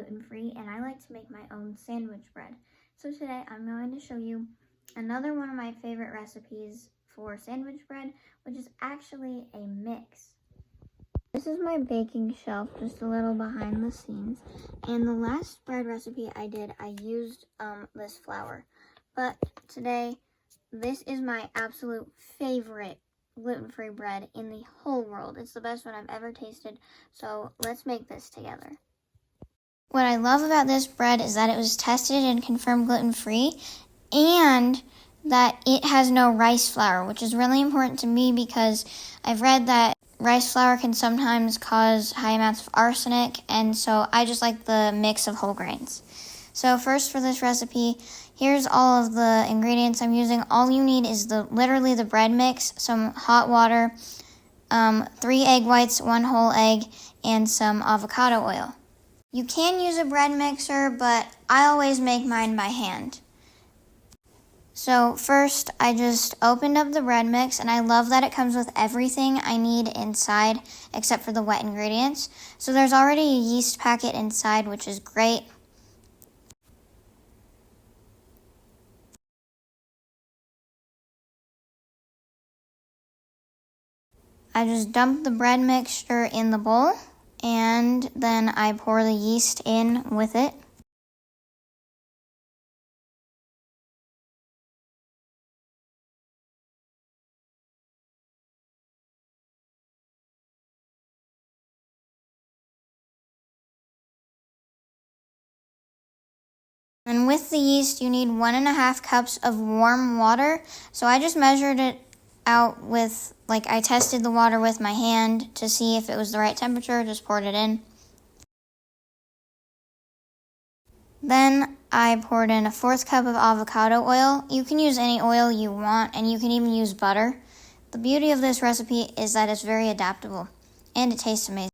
gluten-free, and I like to make my own sandwich bread. So today I'm going to show you another one of my favorite recipes for sandwich bread, which is actually a mix. This is my baking shelf, just a little behind the scenes. And the last bread recipe I did, I used this flour. But today, this is my absolute favorite gluten-free bread in the whole world. It's the best one I've ever tasted. So let's make this together. What I love about this bread is that it was tested and confirmed gluten-free, and that it has no rice flour, which is really important to me because I've read that rice flour can sometimes cause high amounts of arsenic, and so I just like the mix of whole grains. So first for this recipe, here's all of the ingredients I'm using. All you need is literally the bread mix, some hot water, 3 egg whites, 1 whole egg, and some avocado oil. You can use a bread mixer, but I always make mine by hand. So first, I just opened up the bread mix, and I love that it comes with everything I need inside except for the wet ingredients. So there's already a yeast packet inside, which is great. I just dump the bread mixture in the bowl, and then I pour the yeast in with it. And with the yeast, you need 1.5 cups of warm water. So I just measured it out with, I tested the water with my hand to see if it was the right temperature, just poured it in. Then I poured in a 1/4 cup of avocado oil. You can use any oil you want, and you can even use butter. The beauty of this recipe is that it's very adaptable, and it tastes amazing.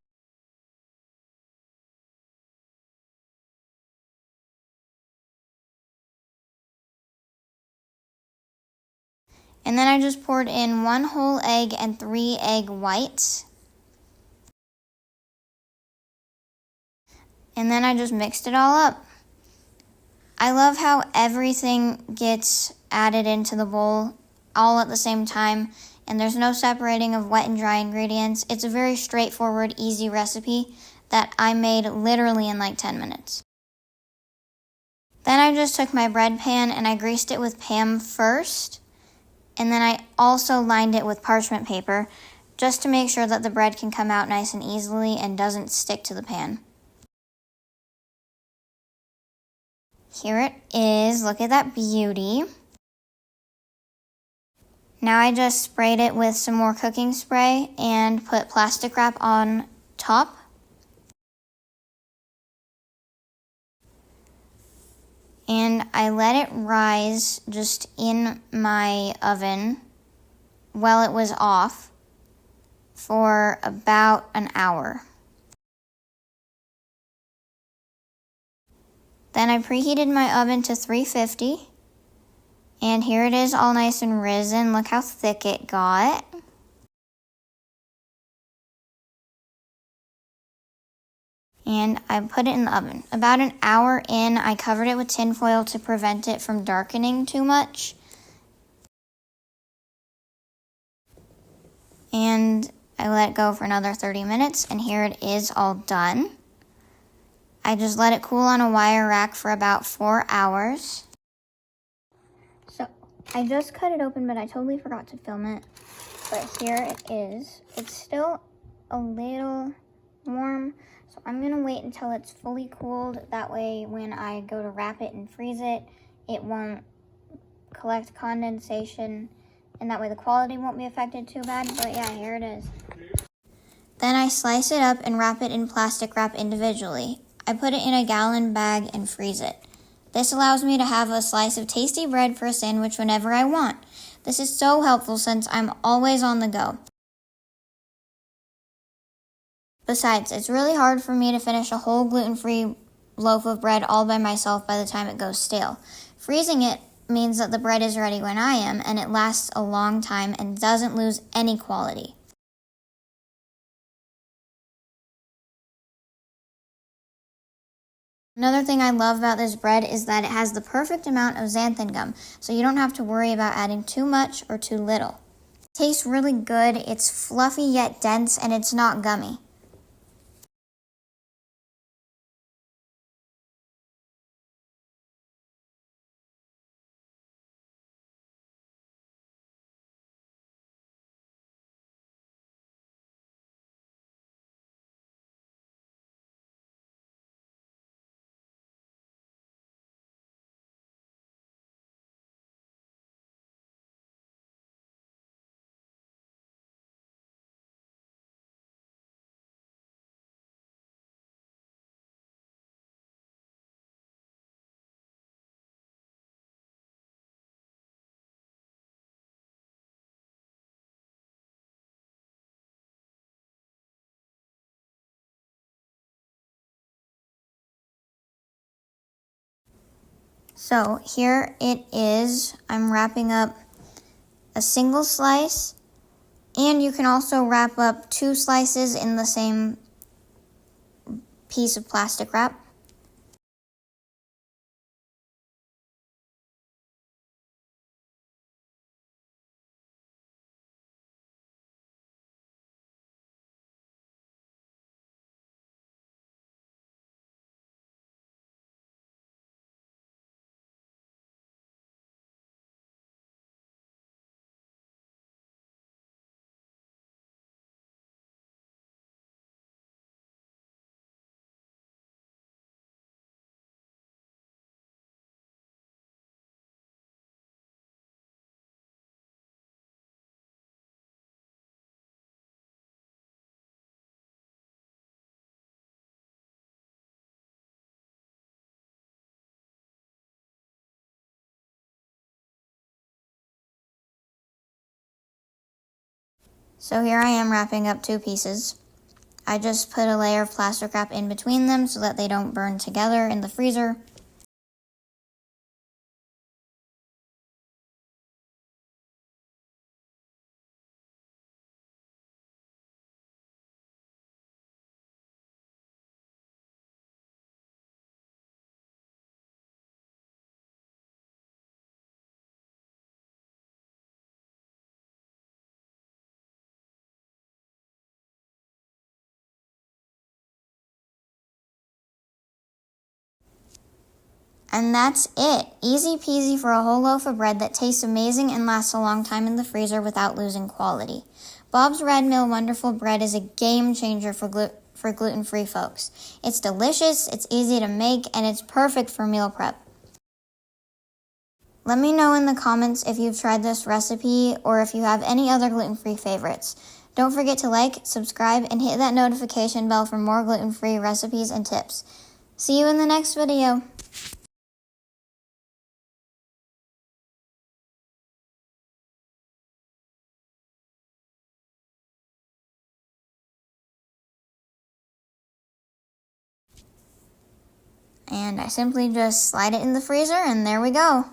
And then I just poured in 1 whole egg and 3 egg whites. And then I just mixed it all up. I love how everything gets added into the bowl all at the same time, and there's no separating of wet and dry ingredients. It's a very straightforward, easy recipe that I made literally in 10 minutes. Then I just took my bread pan and I greased it with Pam first, and then I also lined it with parchment paper just to make sure that the bread can come out nice and easily and doesn't stick to the pan. Here it is. Look at that beauty. Now I just sprayed it with some more cooking spray and put plastic wrap on top. And I let it rise just in my oven while it was off for about an hour. Then I preheated my oven to 350. And here it is all nice and risen. Look how thick it got. And I put it in the oven. About an hour in, I covered it with tin foil to prevent it from darkening too much. And I let it go for another 30 minutes, and here it is all done. I just let it cool on a wire rack for about 4 hours. So I just cut it open, but I totally forgot to film it. But here it is. It's still a little warm, so I'm gonna wait until it's fully cooled. That way when I go to wrap it and freeze it, it won't collect condensation, and that way the quality won't be affected too bad. But yeah, here it is. Then I slice it up and wrap it in plastic wrap individually. I put it in a gallon bag and freeze it. This allows me to have a slice of tasty bread for a sandwich whenever I want. This is so helpful since I'm always on the go. Besides, it's really hard for me to finish a whole gluten-free loaf of bread all by myself by the time it goes stale. Freezing it means that the bread is ready when I am, and it lasts a long time and doesn't lose any quality. Another thing I love about this bread is that it has the perfect amount of xanthan gum, so you don't have to worry about adding too much or too little. It tastes really good, it's fluffy yet dense, and it's not gummy. So here it is. I'm wrapping up a single slice, and you can also wrap up 2 slices in the same piece of plastic wrap. So here I am wrapping up 2 pieces. I just put a layer of plastic wrap in between them so that they don't burn together in the freezer. And that's it. Easy peasy for a whole loaf of bread that tastes amazing and lasts a long time in the freezer without losing quality. Bob's Red Mill Wonderful Bread is a game changer for gluten-free folks. It's delicious, it's easy to make, and it's perfect for meal prep. Let me know in the comments if you've tried this recipe or if you have any other gluten-free favorites. Don't forget to like, subscribe, and hit that notification bell for more gluten-free recipes and tips. See you in the next video. And I simply just slide it in the freezer, and there we go.